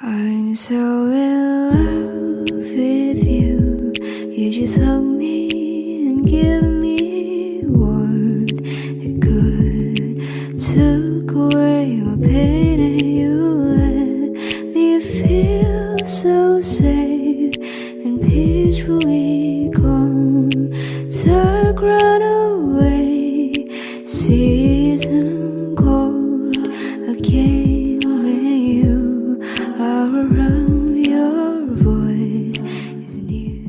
I'm so in love with you. You just hug me and give me warmth. It could took away my pain and you let me feel so safe and peacefully calm. Dark run away, season cold again when you are around. Your voice is near.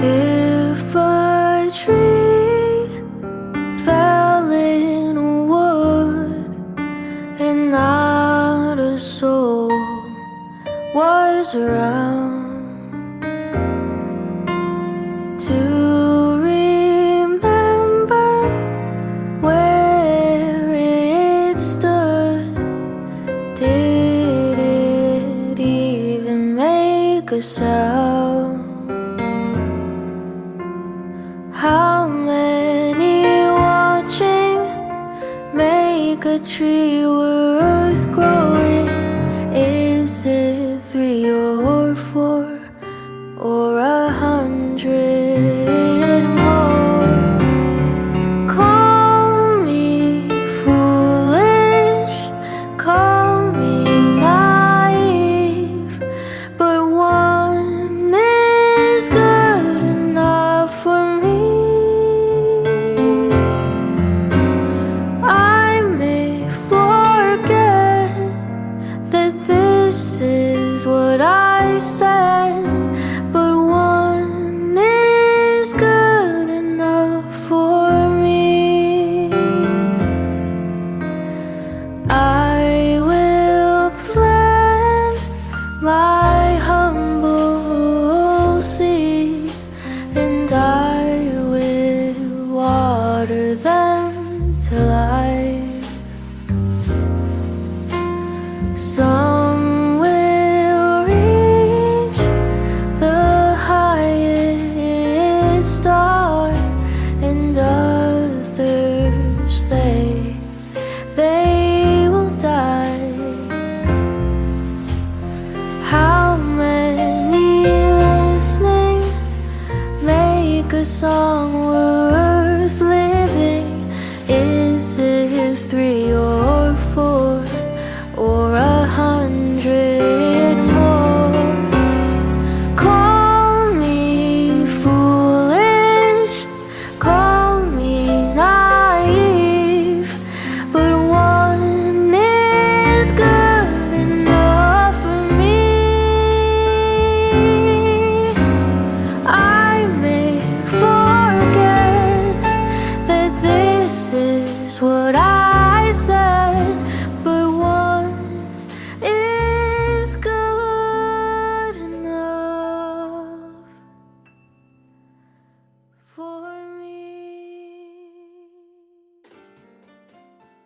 If a tree fell in a wood and not a soul was around to remember where it stood, did it even make a sound? How many watching make a tree worth growing? Is it 3 or 4 or 100?